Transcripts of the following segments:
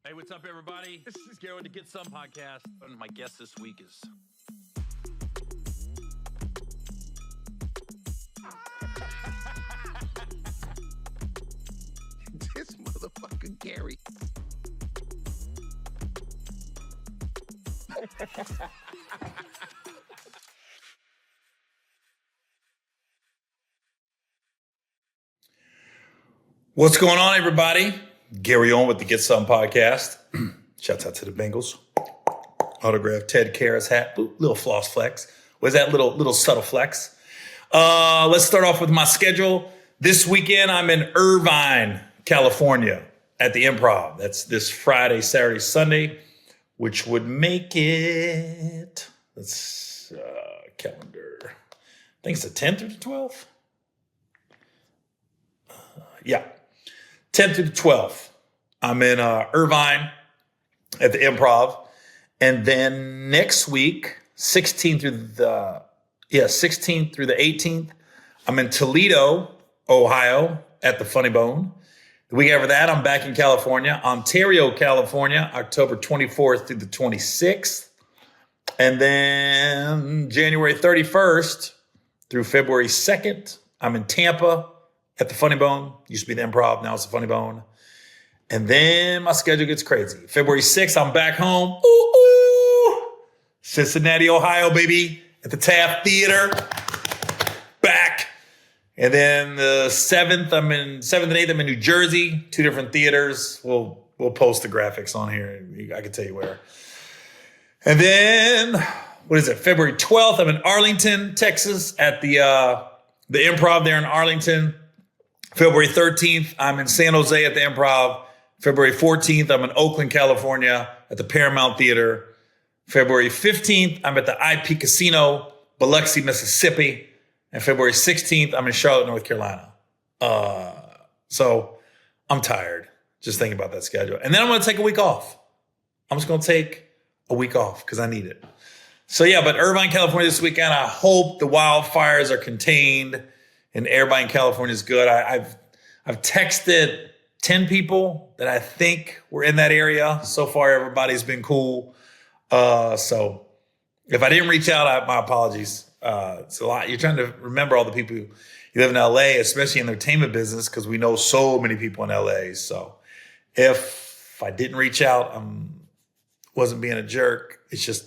Hey, what's up, everybody? This is Gary with the Get Some podcast. And my guest this week is... This motherfucker Gary. What's going on, everybody? Gary Owen with the Get Some podcast. Shouts out to the Bengals. Autograph Ted Karras hat. Ooh, little floss flex. Was that little subtle flex? Let's start off with my schedule. This weekend, I'm in Irvine, California at the Improv. That's this Friday, Saturday, Sunday, which would make it, let's calendar. I think it's the 10th or the 12th. Yeah, 10th through the 12th. I'm in Irvine at the Improv. And then next week, 16th through the 18th, I'm in Toledo, Ohio at the Funny Bone. The week after that, I'm back in California, Ontario, California, October 24th through the 26th. And then January 31st through February 2nd, I'm in Tampa at the Funny Bone. Used to be the Improv, now it's the Funny Bone. And then my schedule gets crazy. February 6th, I'm back home. Cincinnati, Ohio, baby, at the Taft Theater. Back. And then the 7th and 8th, I'm in New Jersey, 2 different theaters. We'll post the graphics on here. I can tell you where. And then, February 12th, I'm in Arlington, Texas at the Improv there in Arlington. February 13th, I'm in San Jose at the Improv. February 14th, I'm in Oakland, California at the Paramount Theater. February 15th, I'm at the IP Casino, Biloxi, Mississippi. And February 16th, I'm in Charlotte, North Carolina. So I'm tired just thinking about that schedule. And then I'm going to take a week off. I'm just going to take a week off because I need it. So yeah, but Irvine, California this weekend, I hope the wildfires are contained and everybody in California is good. I've texted 10 people that I think were in that area. So far, everybody's been cool. So if I didn't reach out, my apologies. It's a lot. You're trying to remember all the people who live in LA, especially in the entertainment business, because we know so many people in LA. So if I didn't reach out, I wasn't being a jerk. It's just,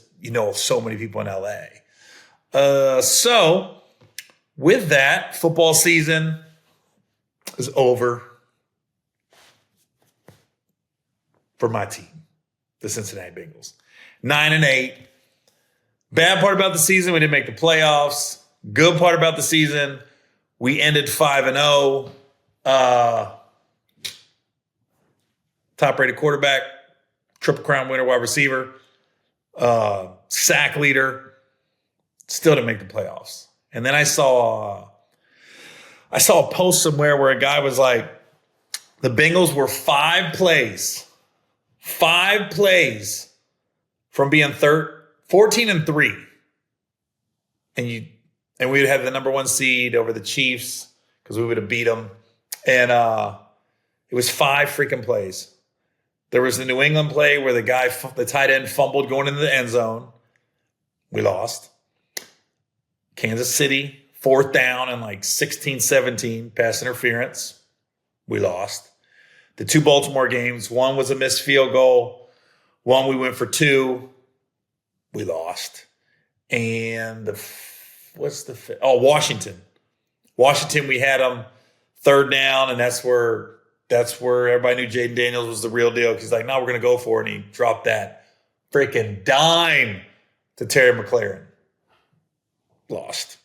so many people in LA. So with that, football season is over for my team, the Cincinnati Bengals. 9-8. Bad part about the season, we didn't make the playoffs. Good part about the season, we ended 5-0. Top-rated quarterback, Triple Crown winner, wide receiver, sack leader. Still didn't make the playoffs. And then I saw a post somewhere where a guy was like, the Bengals were 5 plays from being 14-3. And we would have the number 1 seed over the Chiefs because we would have beat them. And it was 5 freaking plays. There was the New England play where the tight end fumbled going into the end zone. We lost. Kansas City, 4th down and 16-17, pass interference. We lost. The 2 Baltimore games, one was a missed field goal. One we went for 2. We lost. And Washington. Washington, we had them 3rd down, and that's where everybody knew Jaden Daniels was the real deal. He's like, no, we're going to go for it. And he dropped that freaking dime to Terry McLaurin. Lost.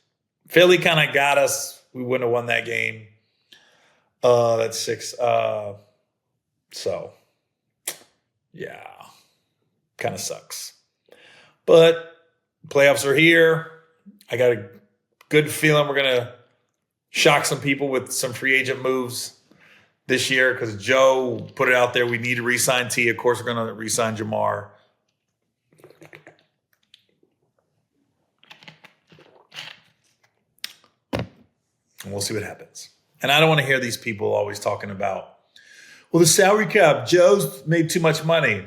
Philly kind of got us. We wouldn't have won that game. That's 6. So, yeah, kind of sucks. But playoffs are here. I got a good feeling we're going to shock some people with some free agent moves this year because Joe put it out there. We need to re-sign T. Of course, we're going to re-sign Jamar. And we'll see what happens. And I don't want to hear these people always talking about, Well, the salary cap, Joe's made too much money.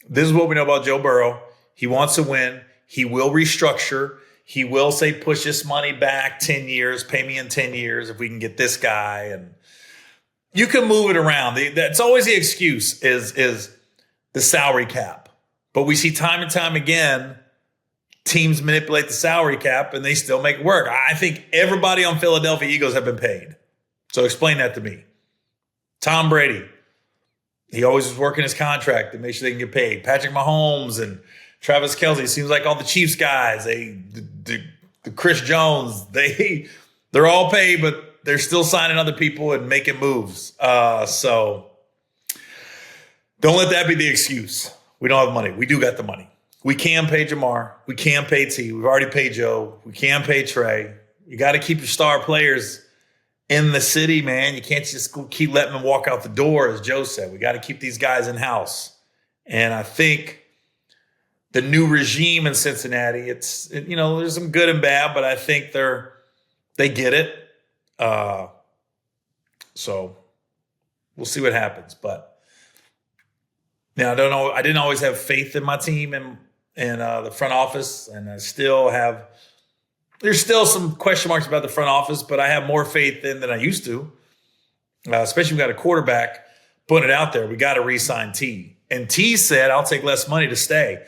This is what we know about Joe Burrow. He wants to win. He will restructure. He will say, push this money back 10 years, pay me in 10 years if we can get this guy. And you can move it around. That's always the excuse is the salary cap. But we see time and time again, teams manipulate the salary cap and they still make it work. I think everybody on Philadelphia Eagles have been paid. So explain that to me. Tom Brady, he always was working his contract to make sure they can get paid. Patrick Mahomes and Travis Kelce, seems like all the Chiefs guys, the Chris Jones, they're all paid, but they're still signing other people and making moves. So don't let that be the excuse. We don't have money. We do got the money. We can pay Jamar. We can pay T. We've already paid Joe. We can pay Trey. You got to keep your star players in the city, man. You can't just keep letting them walk out the door, as Joe said. We got to keep these guys in-house. And I think the new regime in Cincinnati, there's some good and bad, but I think they get it. So we'll see what happens. But now I don't know. I didn't always have faith in my team and the front office, and I still have. There's still some question marks about the front office, but I have more faith in than I used to. Especially we got a quarterback putting it out there. We got to re-sign T. And T said, "I'll take less money to stay."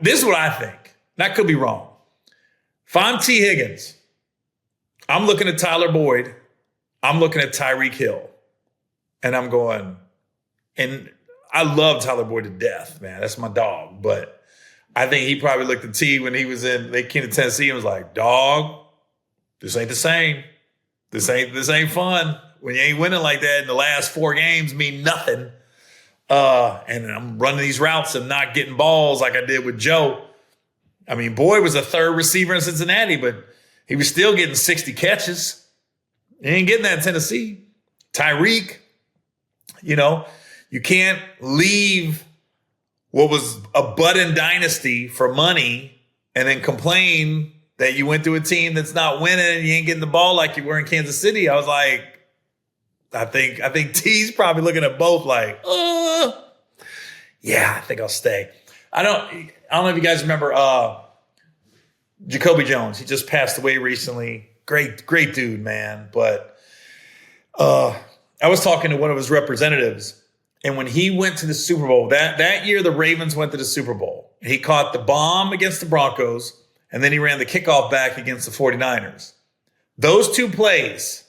This is what I think. And I could be wrong. If I'm T. Higgins, I'm looking at Tyler Boyd. I'm looking at Tyreek Hill. And I'm going, and I love Tyler Boyd to death, man. That's my dog. But I think he probably looked at T when he was they came to Tennessee and was like, dog, this ain't the same. This ain't fun. When you ain't winning like that in the last 4 games mean nothing. And I'm running these routes and not getting balls like I did with Joe. I mean, Boyd was a third receiver in Cincinnati, but he was still getting 60 catches. He ain't getting that in Tennessee. Tyreek, you can't leave what was a budding dynasty for money and then complain that you went to a team that's not winning and you ain't getting the ball like you were in Kansas City. I was like, I think T's probably looking at both like, yeah, I think I'll stay. I don't know if you guys remember Jacoby Jones. He just passed away recently. Great dude, man. But I was talking to one of his representatives, and when he went to the Super Bowl, that year the Ravens went to the Super Bowl. He caught the bomb against the Broncos, and then he ran the kickoff back against the 49ers. Those 2 plays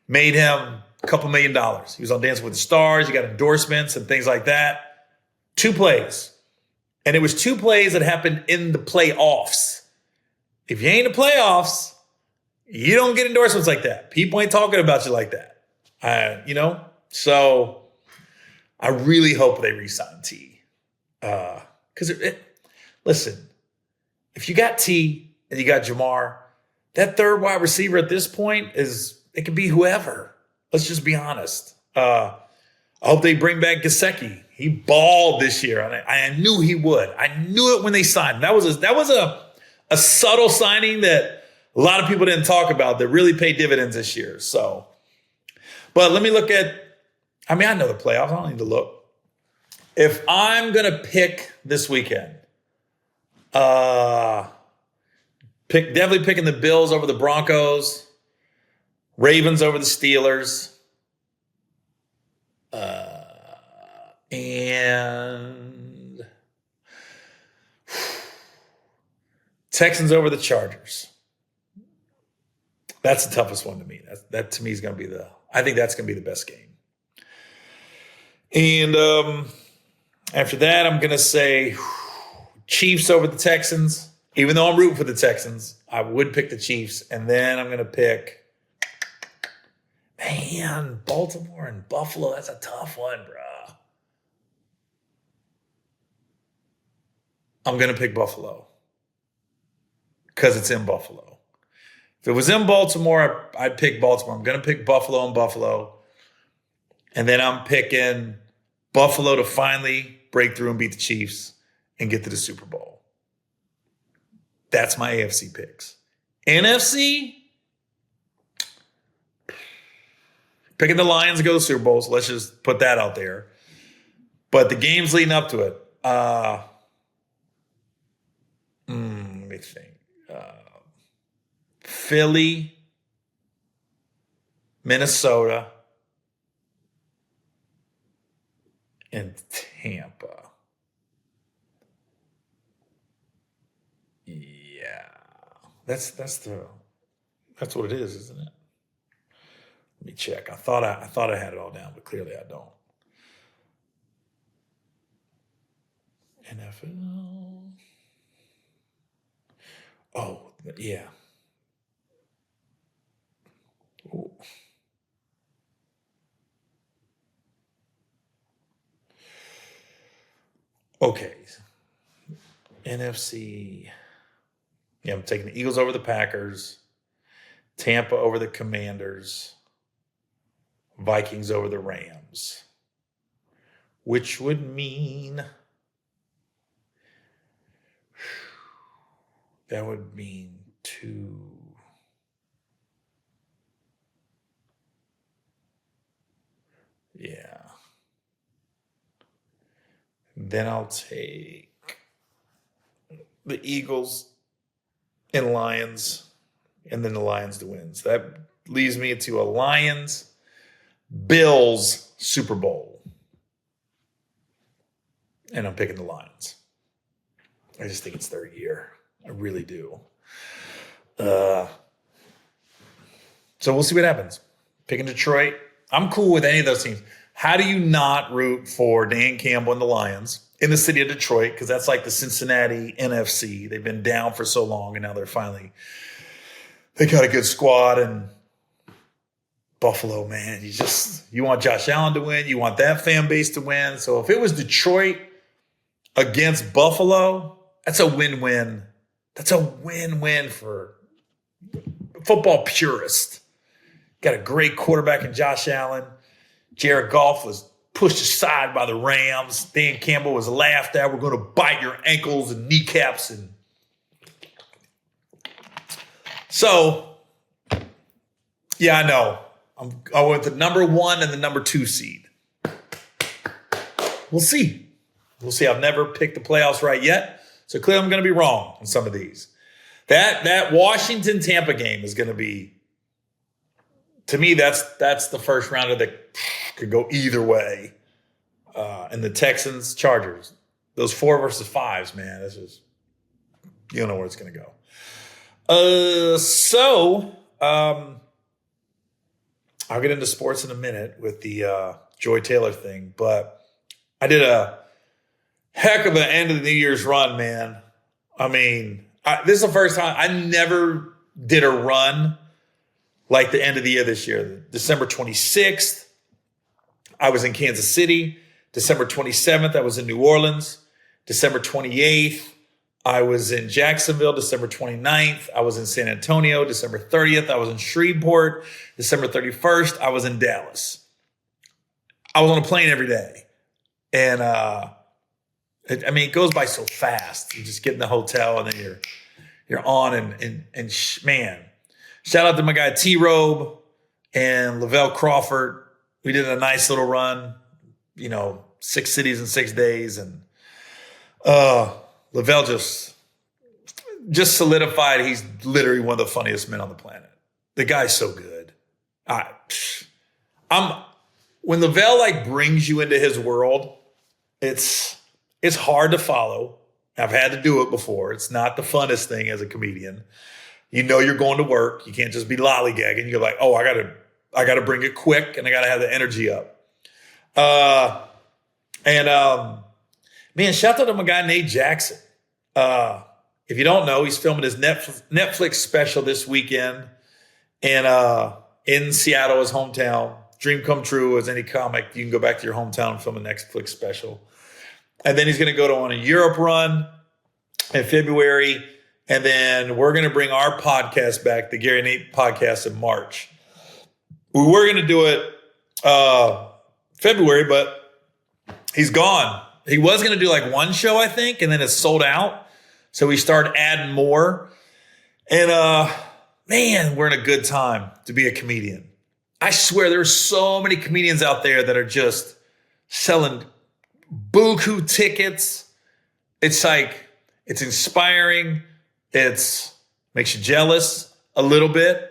made him a couple $1 million. He was on Dancing with the Stars. He got endorsements and things like that. 2 plays. And it was 2 plays that happened in the playoffs. If you ain't in the playoffs, you don't get endorsements like that. People ain't talking about you like that. So I really hope they re-sign T. Because, listen, if you got T and you got Jamar, that third wide receiver at this point it could be whoever. Let's just be honest. I hope they bring back Gesicki. He balled this year. I knew he would. I knew it when they signed him. That was a subtle signing that a lot of people didn't talk about that really paid dividends this year. So, but let me look at, I know the playoffs. I don't need to look. If I'm going to pick this weekend, definitely picking the Bills over the Broncos, Ravens over the Steelers, and Texans over the Chargers. That's the toughest one to me. That to me is going to be I think that's going to be the best game. And after that, I'm going to say Chiefs over the Texans. Even though I'm rooting for the Texans, I would pick the Chiefs. And then I'm going to pick, Baltimore and Buffalo. That's a tough one, bro. I'm going to pick Buffalo because it's in Buffalo. If it was in Baltimore, I'd pick Baltimore. I'm going to pick Buffalo and Buffalo. And then I'm picking Buffalo to finally break through and beat the Chiefs and get to the Super Bowl. That's my AFC picks. NFC? picking the Lions to go to the Super Bowl, so let's just put that out there. But the games leading up to it, let me think. Philly, Minnesota, and Tampa. Yeah, that's what it is, isn't it? Let me check. I thought I had it all down, but clearly I don't. NFL. Oh, yeah. Ooh. Okay. NFC. Yeah, I'm taking the Eagles over the Packers, Tampa over the Commanders, Vikings over the Rams, which would mean that would mean 2. Yeah. Then I'll take the Eagles and Lions, and then the Lions to win. So that leaves me to a Lions-Bills Super Bowl. And I'm picking the Lions. I just think it's their year. I really do. So we'll see what happens. Picking Detroit. I'm cool with any of those teams. How do you not root for Dan Campbell and the Lions in the city of Detroit? Because that's like the Cincinnati NFC. They've been down for so long, and now they got a good squad. And Buffalo, man, you want Josh Allen to win. You want that fan base to win. So if it was Detroit against Buffalo, that's a win-win. That's a win-win for football purists. Got a great quarterback in Josh Allen. Jared Goff was pushed aside by the Rams. Dan Campbell was laughed at. We're going to bite your ankles and kneecaps. And so, yeah, I know. I went to number 1 and the number 2 seed. We'll see. I've never picked the playoffs right yet. So clearly I'm going to be wrong on some of these. That Washington-Tampa game is going to be, to me, that's the first rounder that could go either way. And the Texans-Chargers, those 4 versus 5s, man, this is, you don't know where it's going to go. I'll get into sports in a minute with the Joy Taylor thing, but I did a heck of an end of the New Year's run, man. I mean, this is the first time I never did a run like the end of the year this year. December 26th, I was in Kansas City. December 27th, I was in New Orleans. December 28th, I was in Jacksonville. December 29th, I was in San Antonio. December 30th, I was in Shreveport. December 31st, I was in Dallas. I was on a plane every day. And, it goes by so fast. You just get in the hotel and then you're on and man, shout out to my guy T-Robe and Lavell Crawford. We did a nice little run, 6 cities in 6 days. And Lavell just solidified he's literally one of the funniest men on the planet. The guy's so good. When Lavell brings you into his world, it's hard to follow. I've had to do it before. It's not the funnest thing as a comedian. You're going to work. You can't just be lollygagging. You're like, oh, I gotta bring it quick and I gotta have the energy up. Man, shout out to my guy Nate Jackson. If you don't know, he's filming his Netflix special this weekend in Seattle, his hometown. Dream come true as any comic. You can go back to your hometown and film a Netflix special. And then he's going to go on a Europe run in February. And then we're going to bring our podcast back, the Gary Nate podcast, in March. We were going to do it February, but he's gone. He was going to do one show, I think, and then it's sold out. So we started adding more. And, man, we're in a good time to be a comedian. I swear there's so many comedians out there that are just selling buku tickets. It's like, it's inspiring. It's makes you jealous a little bit.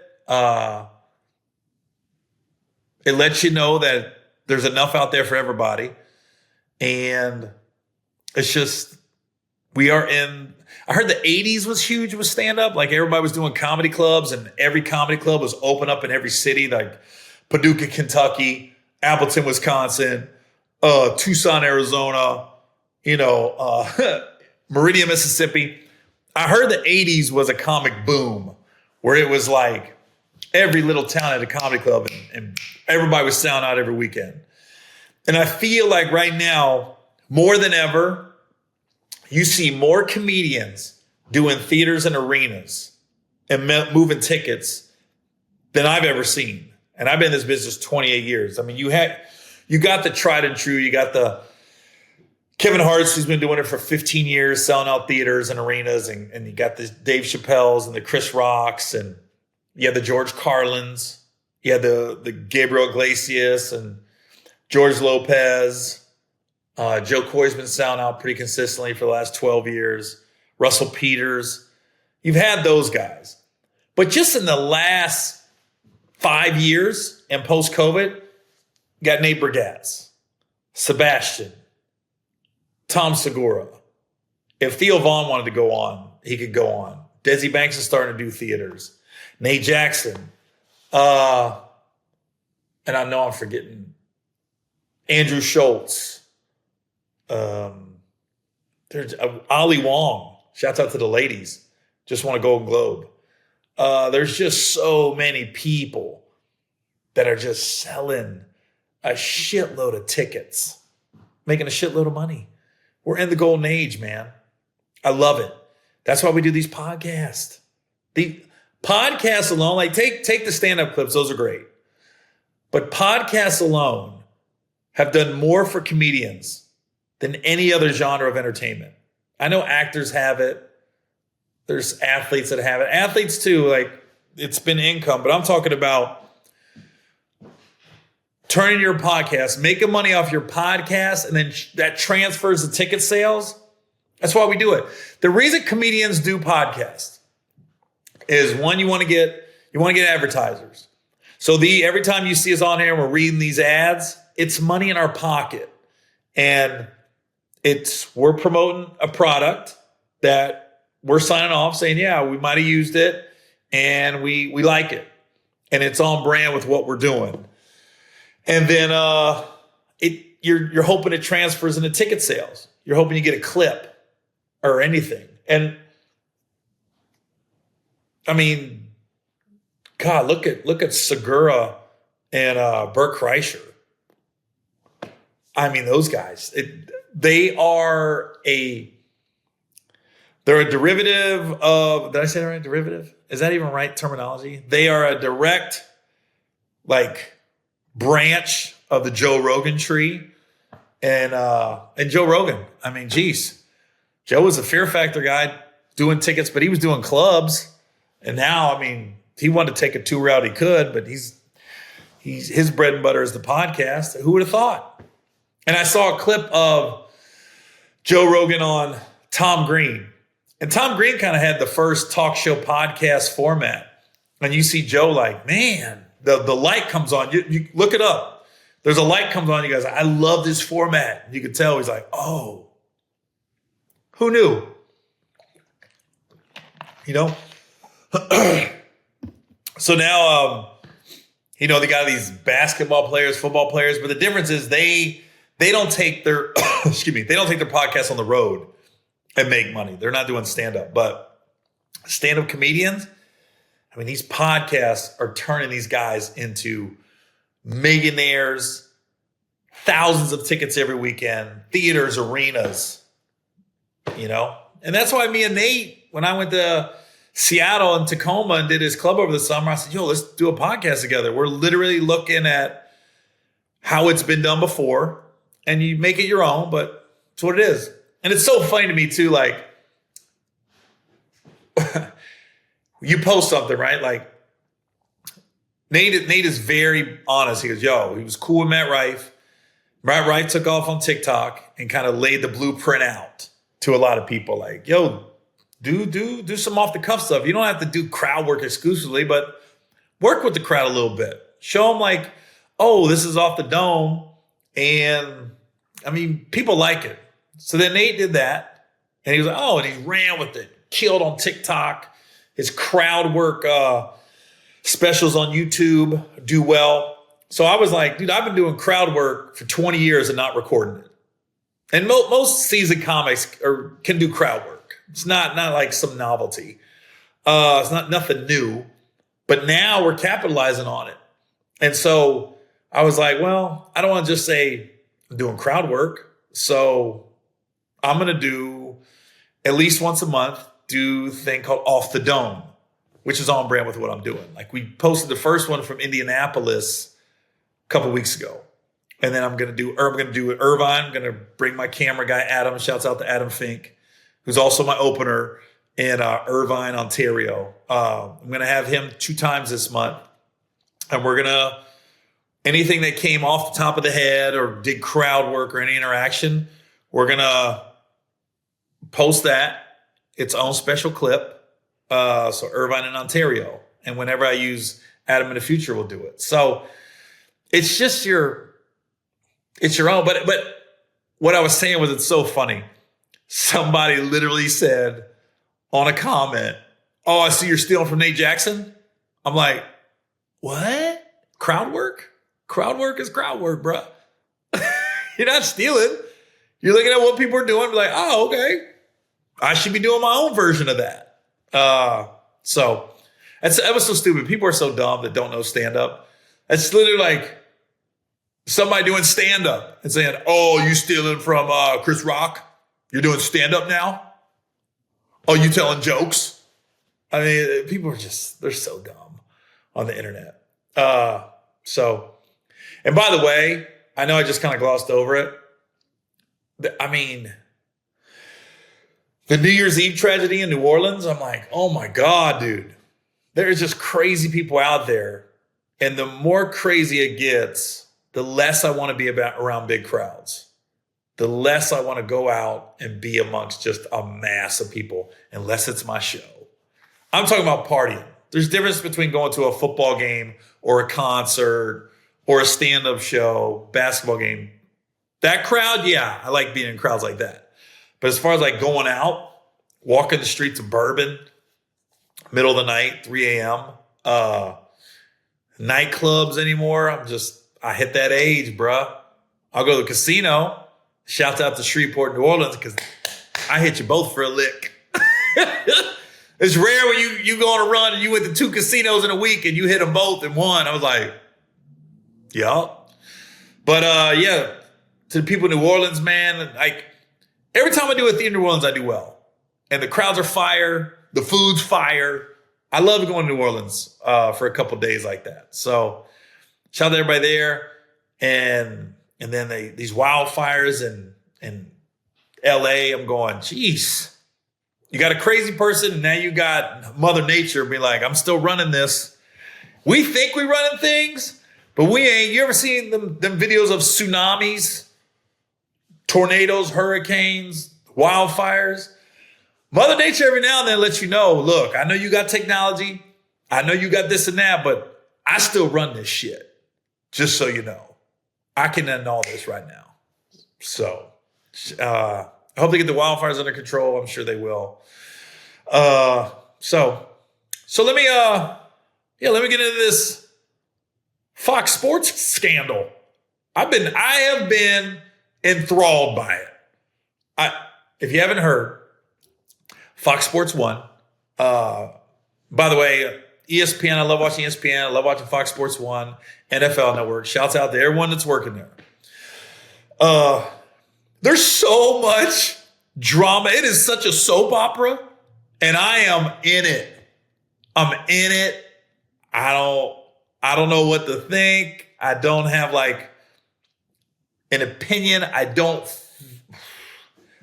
It lets you know that there's enough out there for everybody. And it's just, we are in, I heard the 80s was huge with stand-up. Like everybody was doing comedy clubs and every comedy club was open up in every city, like Paducah, Kentucky, Appleton, Wisconsin, Tucson, Arizona, Meridian, Mississippi. I heard the 80s was a comic boom where it was like every little town had a comedy club and everybody was selling out every weekend. And I feel like right now, more than ever, you see more comedians doing theaters and arenas and moving tickets than I've ever seen. And I've been in this business 28 years. I mean, you got the tried and true. You got the Kevin Hart's, who's been doing it for 15 years, selling out theaters and arenas. And you got the Dave Chappelle's and the Chris Rocks. And you had the George Carlins. You had the Gabriel Iglesias and George Lopez. Joe Coy's been selling out pretty consistently for the last 12 years. Russell Peters. You've had those guys. But just in the last 5 years and post-COVID, you got Nate Bergatz, Sebastian, Tom Segura. If Theo Vaughn wanted to go on, he could go on. Desi Banks is starting to do theaters. Nate Jackson. And I know I'm forgetting Andrew Schultz. There's Ali Wong. Shouts out to the ladies. Just won a Golden Globe. There's just so many people that are just selling a shitload of tickets, making a shitload of money. We're in the golden age, man. I love it. That's why we do these podcasts. The podcasts alone, like take the stand-up clips, those are great. But podcasts alone have done more for comedians than any other genre of entertainment. I know actors have it. There's athletes that have it. Athletes too, like it's been income, but I'm talking about turning your podcast, making money off your podcast, and then that transfers to ticket sales. That's why we do it. The reason comedians do podcasts is one, you want to get advertisers. So every time you see us on here and we're reading these ads, it's money in our pocket. And we're promoting a product that we're signing off saying, yeah, we might have used it and we like it. And it's on brand with what we're doing. And then you're hoping it transfers into ticket sales. You're hoping you get a clip or anything. And I mean, God, look at Segura and Bert Kreischer. I mean, those guys, they're a derivative of, did I say that right? Derivative? Is that even right terminology? They are a direct, branch of the Joe Rogan tree. And Joe Rogan, I mean, geez, Joe was a Fear Factor guy doing tickets, but he was doing clubs. And now, I mean, he wanted to take it too route he could, but his bread and butter is the podcast. Who would have thought? And I saw a clip of Joe Rogan on Tom Green. And Tom Green kind of had the first talk show podcast format. And you see Joe like, man, the light comes on. You look it up. There's a light comes on. You guys, I love this format. You could tell he's like, oh, who knew? So now, they got these basketball players, football players, but the difference is they don't take their, they don't take their podcast on the road and make money. They're not doing stand-up, but stand-up comedians, I mean, these podcasts are turning these guys into millionaires, thousands of tickets every weekend, theaters, arenas, And that's why me and Nate, when I went to Seattle and Tacoma and did his club over the summer, I said, yo, let's do a podcast together. We're literally looking at how it's been done before, and you make it your own, but it's what it is. And it's so funny to me too, you post something, right? Nate is very honest. He goes, yo, he was cool with Matt Rife. Matt Rife took off on TikTok and kind of laid the blueprint out to a lot of people. Like, yo, do some off the cuff stuff. You don't have to do crowd work exclusively, but work with the crowd a little bit. Show them like, oh, this is off the dome. And I mean, people like it. So then Nate did that. And he was like, oh, and he ran with it. Killed on TikTok. His crowd work specials on YouTube do well. So I was like, dude, I've been doing crowd work for 20 years and not recording it. And most seasoned comics can do crowd work. It's not like some novelty. It's not nothing new. But now we're capitalizing on it. And so I was like, well, I don't want to just say I'm doing crowd work. So I'm going to do at least once a month, do a thing called Off the Dome, which is on brand with what I'm doing. Like we posted the first one from Indianapolis a couple weeks ago. And then I'm going to do it Irvine. I'm going to bring my camera guy, Adam. Shouts out to Adam Fink, who's also my opener in Irvine, Ontario. I'm going to have him 2 times this month. And we're going to, anything that came off the top of the head or did crowd work or any interaction, we're going to post that. Its own special clip. So Irvine and Ontario. And whenever I use Adam in the future, we'll do it. So it's just it's your own. But what I was saying was, it's so funny. Somebody literally said on a comment, oh, I see you're stealing from Nate Jackson. I'm like, what? Crowd work? Crowd work is crowd work, bro. You're not stealing. You're looking at what people are doing. Be like, oh, okay. I should be doing my own version of that. So that was so stupid. People are so dumb that don't know stand-up. It's literally like somebody doing stand-up and saying, oh, you stealing from Chris Rock? You're doing stand-up now? Oh, you telling jokes? I mean, people are they're so dumb on the internet. And by the way, I know I just kind of glossed over it. I mean, the New Year's Eve tragedy in New Orleans, I'm like, oh my God, dude. There's just crazy people out there. And the more crazy it gets, the less I want to be around big crowds. The less I want to go out and be amongst just a mass of people, unless it's my show. I'm talking about partying. There's a difference between going to a football game or a concert or a stand-up show, basketball game. That crowd, yeah, I like being in crowds like that. But as far as like going out, walking the streets of Bourbon, middle of the night, 3 a.m., nightclubs anymore, I hit that age, bruh. I'll go to the casino. Shouts out to Shreveport, New Orleans, because I hit you both for a lick. It's rare when you go on a run and you went to 2 casinos in a week and you hit them both in one. I was like, yeah. But yeah, to the people in New Orleans, man, like every time I do a theater in New Orleans, I do well. And the crowds are fire. The food's fire. I love going to New Orleans for a couple days like that. So shout out to everybody there. And then these wildfires in LA, I'm going, geez. You got a crazy person, and now you got Mother Nature be like, I'm still running this. We think we running things, but we ain't. You ever seen them videos of tsunamis, tornadoes, hurricanes, wildfires? Mother Nature every now and then lets you know, look, I know you got technology. I know you got this and that, but I still run this shit. Just so you know. I can end all this right now. So, I hope they get the wildfires under control. I'm sure they will. So let me get into this Fox Sports scandal. I have been enthralled by it. If you haven't heard, Fox Sports 1. By the way, ESPN, I love watching ESPN. I love watching Fox Sports 1, NFL Network. Shouts out to everyone that's working there. There's so much drama. It is such a soap opera, and I am in it. I'm in it. I don't know what to think. I don't have like an opinion. I'm not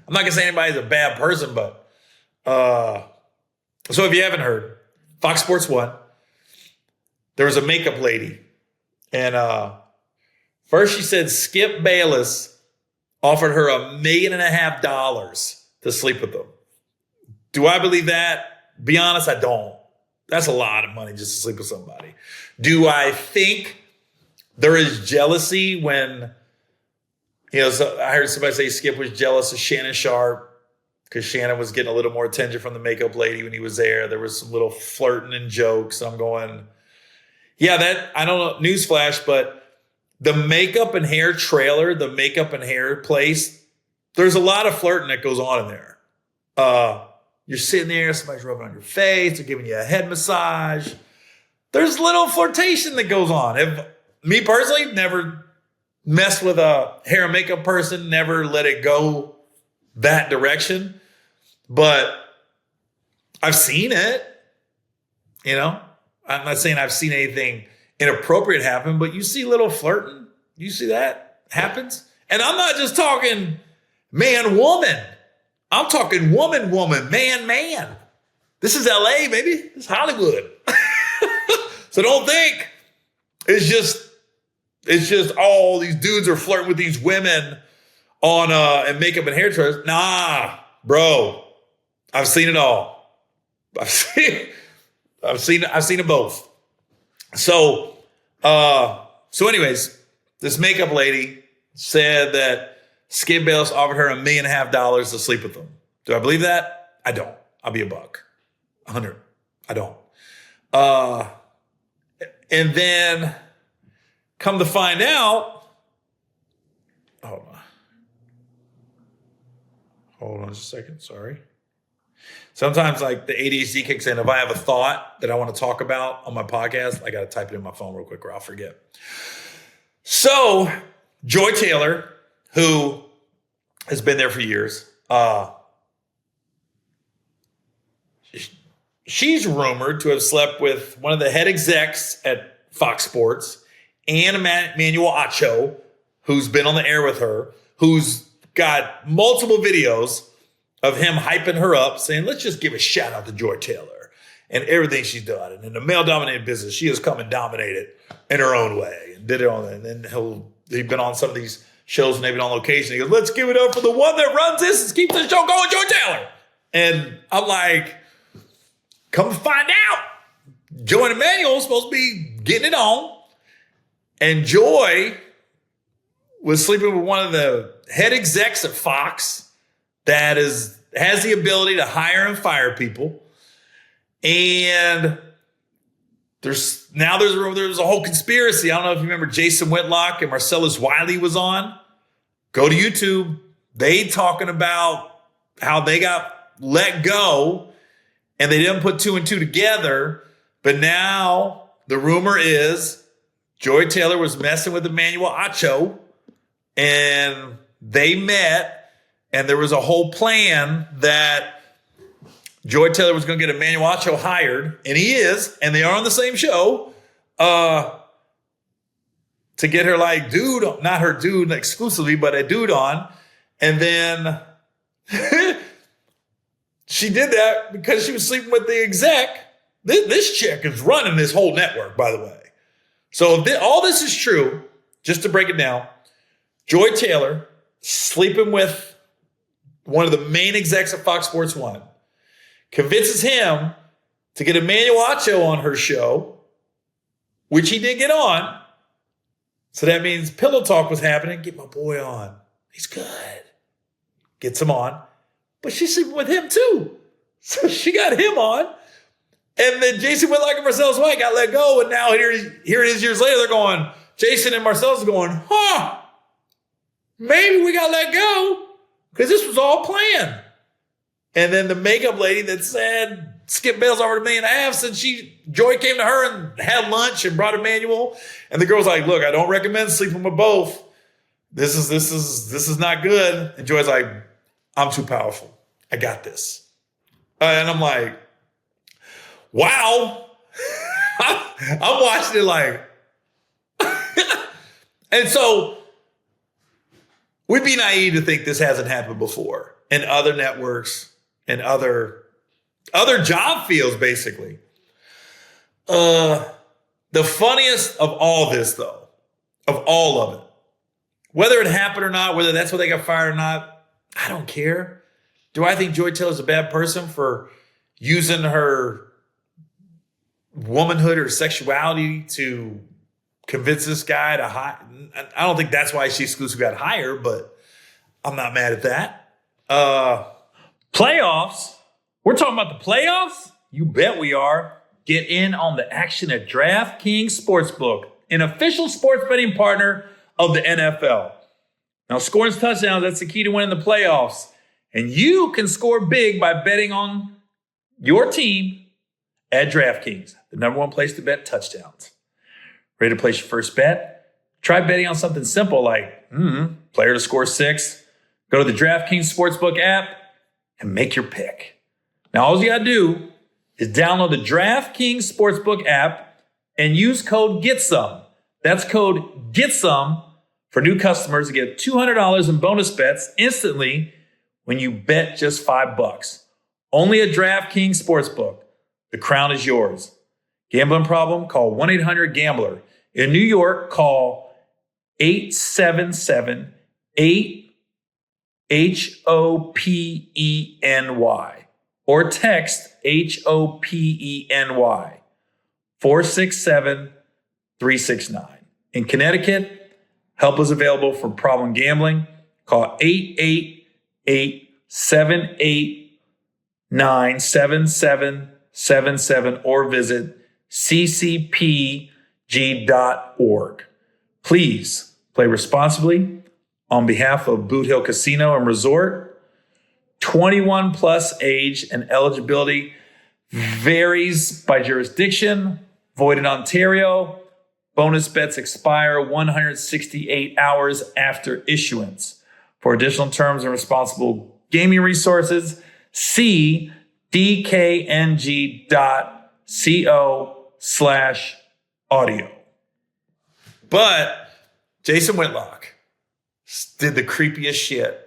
gonna say anybody's a bad person, but so if you haven't heard, Fox Sports 1, there was a makeup lady. And first she said Skip Bayless offered her $1.5 million to sleep with them. Do I believe that? Be honest, I don't. That's a lot of money just to sleep with somebody. Do I think there is jealousy when, so I heard somebody say Skip was jealous of Shannon Sharp because Shannon was getting a little more attention from the makeup lady when he was there. There was some little flirting and jokes. I'm going, yeah, that, I don't know, newsflash, but the makeup and hair trailer, the makeup and hair place, there's a lot of flirting that goes on in there. You're sitting there, somebody's rubbing on your face, they're giving you a head massage. There's little flirtation that goes on. Me personally, never messed with a hair and makeup person, never let it go that direction. But I've seen it, I'm not saying I've seen anything inappropriate happen, but you see little flirting. You see that happens. And I'm not just talking man, woman. I'm talking woman, man. This is LA, baby. It's Hollywood. So don't think it's just all these dudes are flirting with these women on and makeup and hair trailers. Nah, bro. I've seen it all. I've seen it both. So anyways, this makeup lady said that Skip Bayless offered her $1.5 million to sleep with them. Do I believe that? I don't. I'll be $100. I don't. And then come to find out, hold on just a second. Sorry. Sometimes like the ADHD kicks in. If I have a thought that I want to talk about on my podcast, I got to type it in my phone real quick or I'll forget. So Joy Taylor, who has been there for years, she's rumored to have slept with one of the head execs at Fox Sports and Emmanuel Acho, who's been on the air with her, who's got multiple videos of him hyping her up, saying, let's just give a shout out to Joy Taylor and everything she's done. And in the male-dominated business, she has come and dominated in her own way and did it on. And then he's been on some of these shows and they've been on location. He goes, let's give it up for the one that runs this and keeps the show going, Joy Taylor. And I'm like, come to find out, Joy and Emmanuel was supposed to be getting it on. And Joy was sleeping with one of the head execs at Fox that has the ability to hire and fire people. And there's a whole conspiracy. I don't know if you remember Jason Whitlock and Marcellus Wiley was on. Go to YouTube. They talking about how they got let go and they didn't put two and two together. But now the rumor is Joy Taylor was messing with Emmanuel Acho and they met and there was a whole plan that Joy Taylor was going to get Emmanuel Acho hired, and he is, and they are on the same show, to get her like dude, not her dude exclusively, but a dude on. And then she did that because she was sleeping with the exec. This chick is running this whole network, by the way. So if all this is true, just to break it down, Joy Taylor sleeping with one of the main execs of Fox Sports 1, convinces him to get Emmanuel Acho on her show, which he did get on. So that means pillow talk was happening. Get my boy on. He's good. Gets him on. But she's sleeping with him too. So she got him on. And then Jason Whitlock and Marcellus White got let go. And now here it is years later. They're going, Jason and Marcellus are going, maybe we got let go because this was all planned. And then the makeup lady that said Skip Bayless offered $1.5 million said Joy came to her and had lunch and brought Emmanuel. And the girl's like, look, I don't recommend sleeping with both. This is not good. And Joy's like, I'm too powerful. I got this. And I'm like, wow. I'm watching it like, and so we'd be naive to think this hasn't happened before in other networks and other job fields, basically. Now The funniest of all this, though, of all of it, whether it happened or not, whether that's why they got fired or not, I don't care. Do I think Joy Taylor's a bad person for using her womanhood or sexuality to convince this guy to hire? I don't think that's why she exclusively got hired, but I'm not mad at that. Playoffs? We're talking about the playoffs? You bet we are. Get in on the action at DraftKings Sportsbook, an official sports betting partner of the NFL. Now, scoring touchdowns, that's the key to winning the playoffs. And you can score big by betting on your team at DraftKings, the number one place to bet touchdowns. Ready to place your first bet? Try betting on something simple like player to score 6. Go to the DraftKings Sportsbook app and make your pick. Now, all you got to do is download the DraftKings Sportsbook app and use code GETSOME. That's code GETSOME for new customers to get $200 in bonus bets instantly when you bet just $5. Only at DraftKings Sportsbook. The crown is yours. Gambling problem? Call 1-800-GAMBLER. In New York, call 877-8-HOPENY or text HOPENY 467-369. In Connecticut, help is available for problem gambling. Call 888-789-7777 or visit ccpg.org. Please play responsibly on behalf of Boot Hill Casino and Resort. 21 plus age and eligibility varies by jurisdiction. Void in Ontario. Bonus bets expire 168 hours after issuance. For additional terms and responsible gaming resources, see dkng.co/audio. But Jason Whitlock did the creepiest shit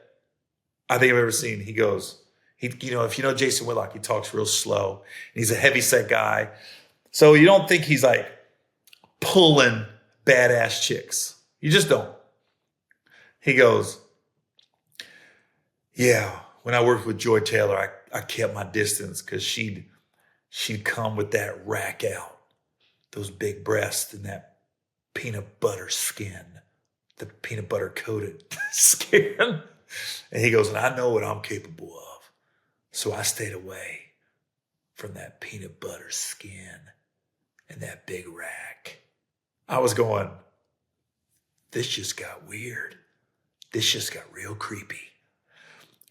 I think I've ever seen. He goes, if you know Jason Whitlock, he talks real slow. And he's a heavyset guy. So you don't think he's like pulling badass chicks. You just don't. He goes, yeah, when I worked with Joy Taylor, I kept my distance because she'd come with that rack out, those big breasts and that peanut butter skin, the peanut butter coated skin. And he goes, and I know what I'm capable of. So I stayed away from that peanut butter skin and that big rack. I was going, this just got weird. This just got real creepy.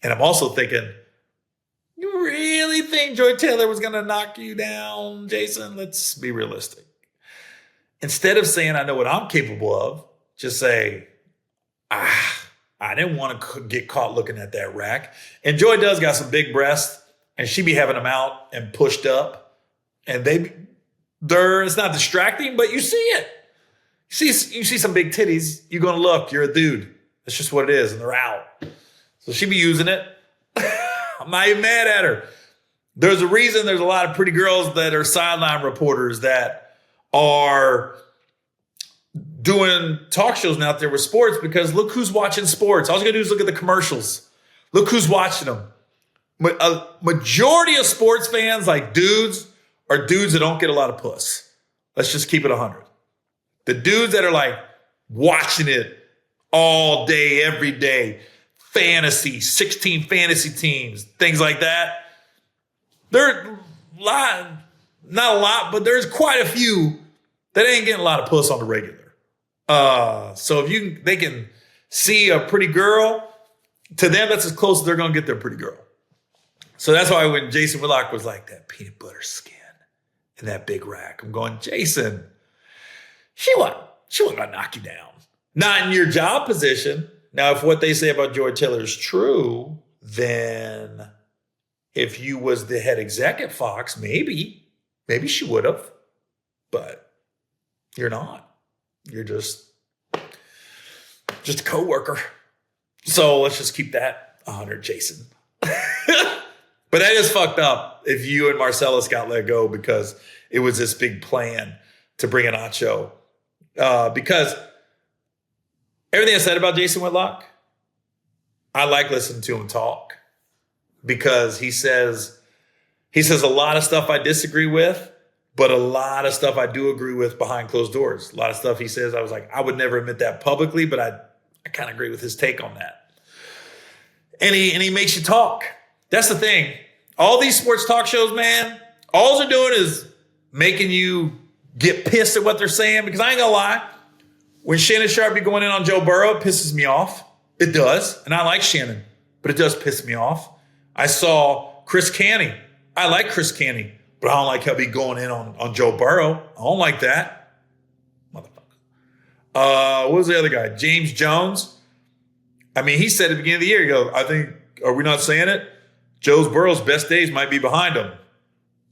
And I'm also thinking, you really think Joy Taylor was going to knock you down, Jason? Let's be realistic. Instead of saying, I know what I'm capable of, just say, I didn't want to get caught looking at that rack. And Joy does got some big breasts, and she be having them out and pushed up. And it's not distracting, but you see it. You see some big titties, you're going to look. You're a dude. That's just what it is, and they're out. So she be using it. I'm not even mad at her. There's a reason there's a lot of pretty girls that are sideline reporters that are doing talk shows out there with sports, because look who's watching sports. All you got to do is look at the commercials. Look who's watching them. A majority of sports fans, like dudes, are dudes that don't get a lot of puss. Let's just keep it 100. The dudes that are like watching it all day, every day, fantasy, 16 fantasy teams, things like that. There are not a lot, but there's quite a few that ain't getting a lot of puss on the regular. So if they can see a pretty girl, to them, that's as close as they're going to get their pretty girl. So that's why when Jason Whitlock was like, that peanut butter skin and that big rack, I'm going, Jason, she wasn't going to knock you down. Not in your job position. Now, if what they say about Joy Taylor is true, then if you was the head exec at Fox, maybe she would have, but you're not. You're just a coworker. So let's just keep that 100, Jason. But that is fucked up if you and Marcellus got let go because it was this big plan to bring a nacho because everything I said about Jason Whitlock, I like listening to him talk because he says a lot of stuff I disagree with, but a lot of stuff I do agree with behind closed doors. A lot of stuff he says, I was like, I would never admit that publicly, but I kind of agree with his take on that. And he makes you talk. That's the thing. All these sports talk shows, man, all they're doing is making you get pissed at what they're saying. Because I ain't gonna lie, when Shannon Sharp be going in on Joe Burrow, it pisses me off. It does. And I like Shannon, but it does piss me off. I saw Chris Canty. I like Chris Canty, but I don't like how he going in on Joe Burrow. I don't like that. Motherfucker. What was the other guy? James Jones. I mean, he said at the beginning of the year, he goes, I think, are we not saying it? Joe Burrow's best days might be behind him.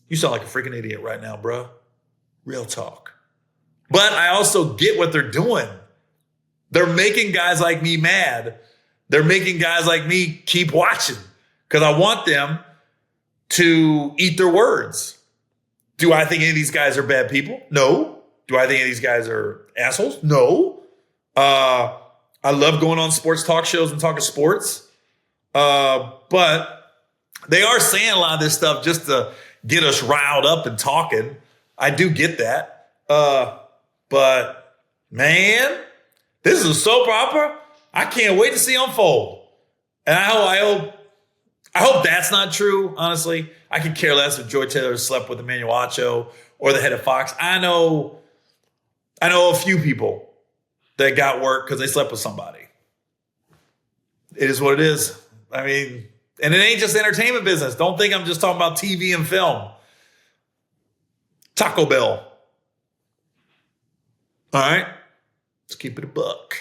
You sound like a freaking idiot right now, bro. Real talk. But I also get what they're doing. They're making guys like me mad. They're making guys like me keep watching because I want them to eat their words. Do I think any of these guys are bad people? No. Do I think any of these guys are assholes? No. I love going on sports talk shows and talking sports. But they are saying a lot of this stuff just to get us riled up and talking. I do get that. But man, this is a soap opera I can't wait to see unfold. And I hope that's not true, honestly. I could care less if Joy Taylor slept with Emmanuel Acho or the head of Fox. I know a few people that got work because they slept with somebody. It is what it is. I mean, and it ain't just entertainment business. Don't think I'm just talking about TV and film. Taco Bell. All right? Let's keep it a buck.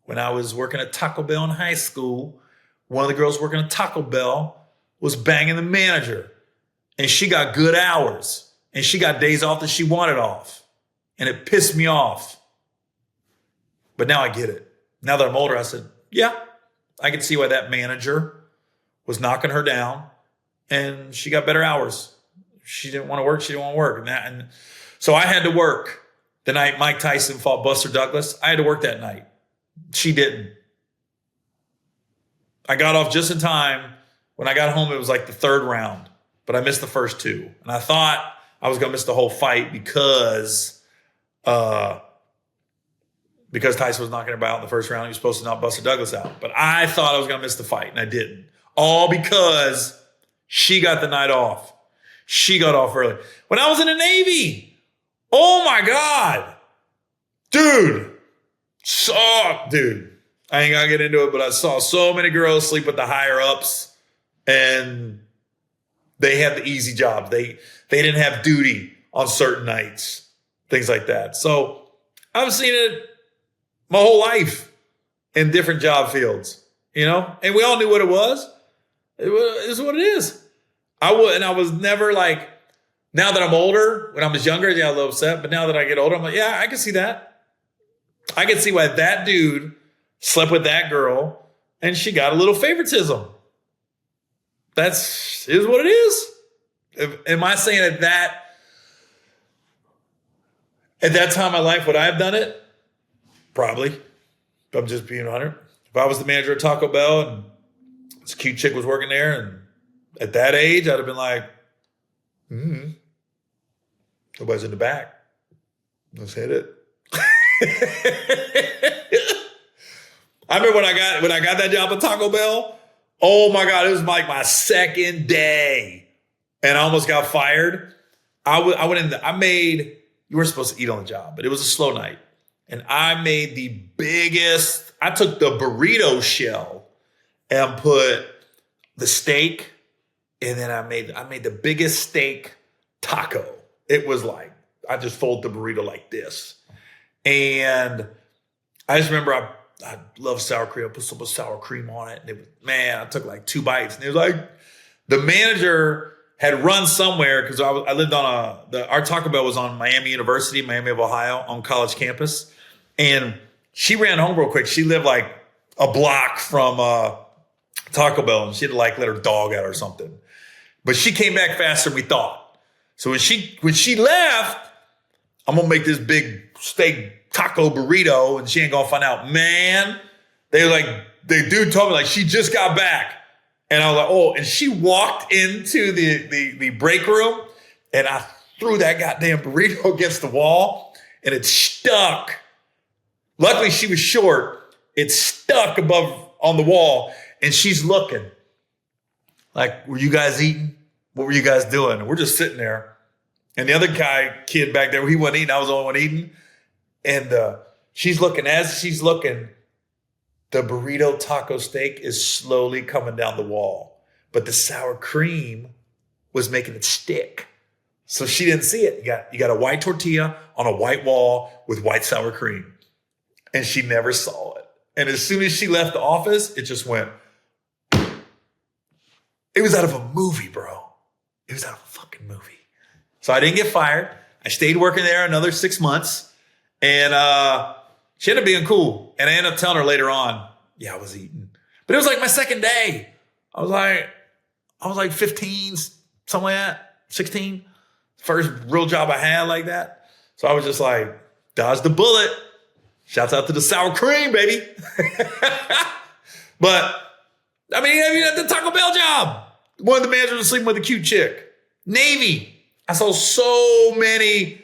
When I was working at Taco Bell in high school, one of the girls working at Taco Bell was banging the manager. And she got good hours. And she got days off that she wanted off. And it pissed me off. But now I get it. Now that I'm older, I said, yeah, I can see why that manager was knocking her down. And she got better hours. She didn't want to work. She didn't want to work. And so I had to work the night Mike Tyson fought Buster Douglas. I had to work that night. She didn't. I got off just in time. When I got home, it was like the third round, but I missed the first two. And I thought I was going to miss the whole fight because Tyson was knocking her out in the first round. He was supposed to knock Buster Douglas out. But I thought I was going to miss the fight, and I didn't. All because she got the night off. She got off early. When I was in the Navy, oh my God. Dude. I ain't got to get into it, but I saw so many girls sleep with the higher ups, and they had the easy jobs. They didn't have duty on certain nights, things like that. So I've seen it my whole life in different job fields, and we all knew what it was. It is what it is. I was never like, now that I'm older, when I was younger, yeah, a little upset, but now that I get older, I'm like, yeah, I can see that. I can see why that dude slept with that girl and she got a little favoritism. That's is what it is. Am I saying at that time in my life would I have done it? Probably. If I'm just being honest. If I was the manager of Taco Bell and this cute chick was working there, and at that age, I'd have been like, nobody's in the back. Let's hit it. I remember when I got that job at Taco Bell. Oh my God, it was like my second day, and I almost got fired. You weren't supposed to eat on the job, but it was a slow night, and I made the biggest. I took the burrito shell and put the steak, and then I made the biggest steak taco. It was like I just folded the burrito like this. And I just remember I love sour cream. I put so much sour cream on it. And I took like 2 bites. And it was like the manager had run somewhere because I lived on our Taco Bell was on Miami University, Miami of Ohio, on college campus. And she ran home real quick. She lived like a block from Taco Bell, and she had to like let her dog out or something. But she came back faster than we thought. So when she left, I'm going to make this big steak taco burrito and she ain't going to find out. Man, the dude told me like she just got back. And I was like, oh, and she walked into the break room and I threw that goddamn burrito against the wall and it stuck. Luckily, she was short. It stuck above on the wall and she's looking like, were you guys eating? What were you guys doing? And we're just sitting there. And the other kid back there, he wasn't eating. I was the only one eating. And she's looking. As she's looking, the burrito taco steak is slowly coming down the wall. But the sour cream was making it stick. So she didn't see it. You got a white tortilla on a white wall with white sour cream. And she never saw it. And as soon as she left the office, it just went. It was out of a movie, bro. It was out of a fucking movie. So I didn't get fired. I stayed working there another 6 months. And she ended up being cool. And I ended up telling her later on, yeah, I was eating. But it was like my second day. I was like 15, something like that, 16. First real job I had like that. So I was just like, dodge the bullet. Shouts out to the sour cream, baby. But, I mean, the Taco Bell job. One of the managers was sleeping with a cute chick. Navy. I saw so many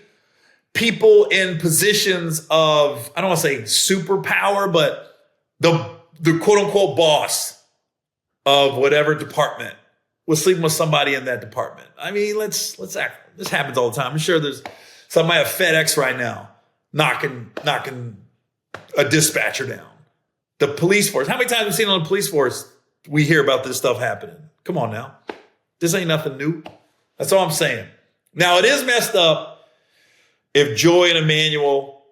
people in positions of, I don't want to say superpower, but the quote unquote boss of whatever department was sleeping with somebody in that department. I mean, let's act. This happens all the time. I'm sure there's somebody at FedEx right now knocking a dispatcher down. The police force. How many times have we seen on the police force we hear about this stuff happening? Come on now. This ain't nothing new. That's all I'm saying. Now, it is messed up if Joy and Emmanuel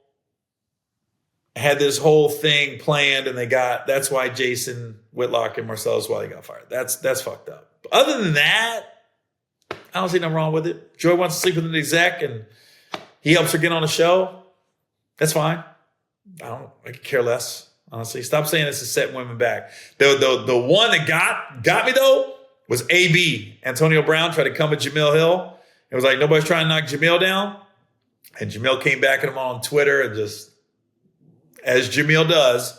had this whole thing planned and that's why Jason Whitlock and Marcellus Wiley got fired. That's fucked up. But other than that, I don't see nothing wrong with it. Joy wants to sleep with an exec and he helps her get on a show. That's fine. I could care less, honestly. Stop saying this to set women back. The one that got me though was AB. Antonio Brown tried to come at Jamil Hill. It was like nobody's trying to knock Jamil down. And Jamil came back at him on Twitter and just, as Jamil does,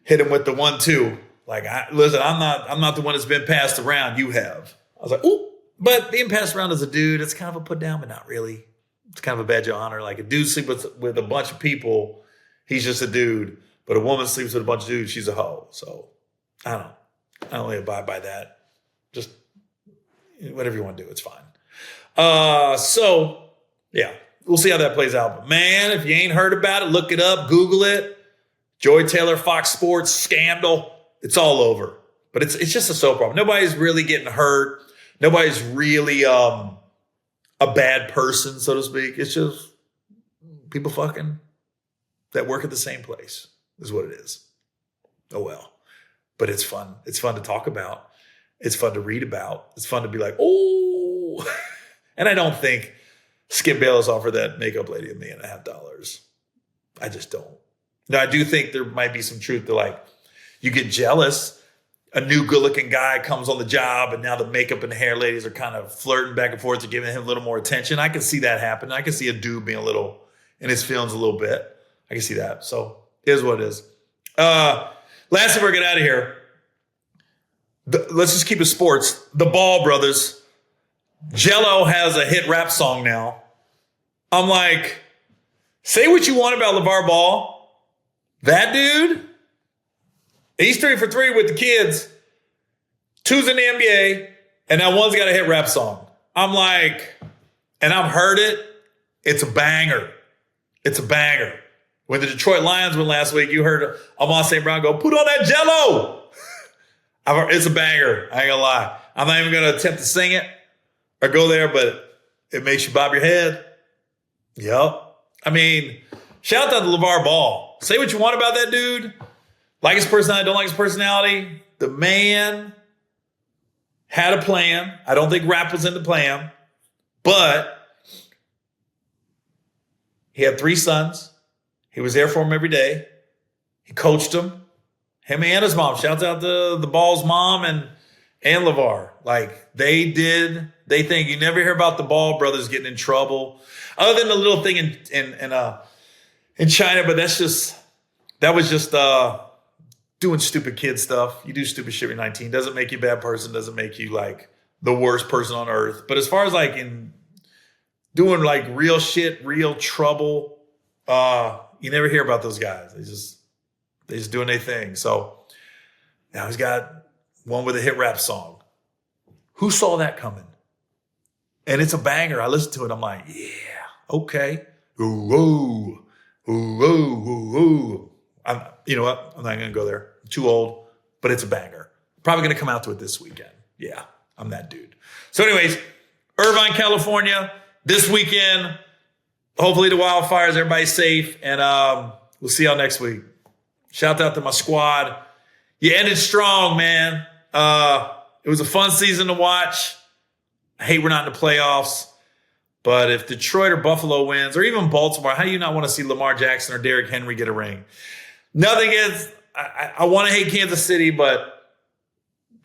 hit him with the 1-2. Like, listen, I'm not the one that's been passed around. You have. I was like, ooh. But being passed around as a dude, it's kind of a put down, but not really. It's kind of a badge of honor. Like a dude sleeps with a bunch of people, he's just a dude. But a woman sleeps with a bunch of dudes, she's a hoe. So I don't really abide by that. Just whatever you want to do, it's fine. So yeah, we'll see how that plays out. But man, if you ain't heard about it, look it up, Google it. Joy Taylor, Fox Sports scandal. It's all over. But it's just a soap opera. Nobody's really getting hurt. Nobody's really a bad person, so to speak. It's just people fucking that work at the same place is what it is. Oh well. But it's fun. It's fun to talk about. It's fun to read about. It's fun to be like, oh. And I don't think Skip Bayless offered that makeup lady $1.5 million. I just don't. Now, I do think there might be some truth to like, you get jealous. A new good-looking guy comes on the job, and now the makeup and hair ladies are kind of flirting back and forth to giving him a little more attention. I can see that happen. I can see a dude being a little in his feelings a little bit. I can see that. So it is what it is. Last thing we're getting out of here. Let's just keep it sports. The Ball brothers. Gelo has a hit rap song now. I'm like, say what you want about LaVar Ball. That dude, he's 3 for 3 with the kids. 2's in the NBA, and that one's got a hit rap song. I'm like, and I've heard it. It's a banger. It's a banger. When the Detroit Lions went last week, you heard Amon St. Brown go, put on that Gelo. It's a banger. I ain't gonna lie. I'm not even gonna attempt to sing it or go there, but it makes you bob your head. Yep. I mean, shout out to LaVar Ball. Say what you want about that dude. Like his personality, don't like his personality. The man had a plan. I don't think rap was in the plan, but he had 3 sons. He was there for them every day. He coached them. Him and his mom. Shouts out to the Ball's mom and LaVar. Like, they did They think you never hear about the Ball brothers getting in trouble, other than the little thing in China. But that was just doing stupid kid stuff. You do stupid shit when you're 19. Doesn't make you a bad person. Doesn't make you like the worst person on earth. But as far as like in doing like real shit, real trouble, you never hear about those guys. They just doing their thing. So now he's got one with a hit rap song. Who saw that coming? And it's a banger. I listened to it. I'm like, yeah, okay. Ooh, ooh, ooh, ooh, ooh. You know what? I'm not going to go there. I'm too old, but it's a banger. Probably going to come out to it this weekend. Yeah, I'm that dude. So anyways, Irvine, California, this weekend. Hopefully the wildfires, everybody's safe. And we'll see y'all next week. Shout out to my squad. You ended strong, man. It was a fun season to watch. I hate we're not in the playoffs. But if Detroit or Buffalo wins, or even Baltimore, how do you not want to see Lamar Jackson or Derrick Henry get a ring? Nothing is, I want to hate Kansas City, but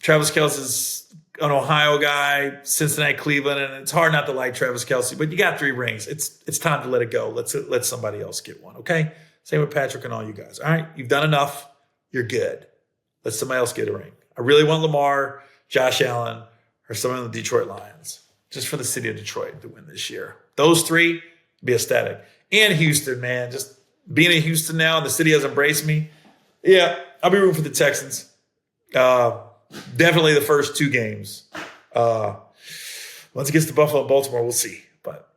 Travis Kelce's an Ohio guy, Cincinnati, Cleveland, and it's hard not to like Travis Kelce, but you got 3 rings. It's time to let it go. Let's let somebody else get one, okay? Same with Patrick and all you guys. All right, you've done enough. You're good. Let somebody else get a ring. I really want Lamar, Josh Allen, or someone in the Detroit Lions, just for the city of Detroit to win this year. Those 3, be ecstatic. And Houston, man, just being in Houston now, and the city has embraced me. Yeah, I'll be rooting for the Texans. Definitely the first 2 games. Once it gets to Buffalo and Baltimore, we'll see. But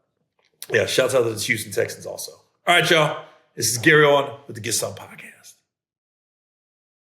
yeah, shouts out to the Houston Texans also. All right, y'all. This is Gary Owen with the Get Some Podcast.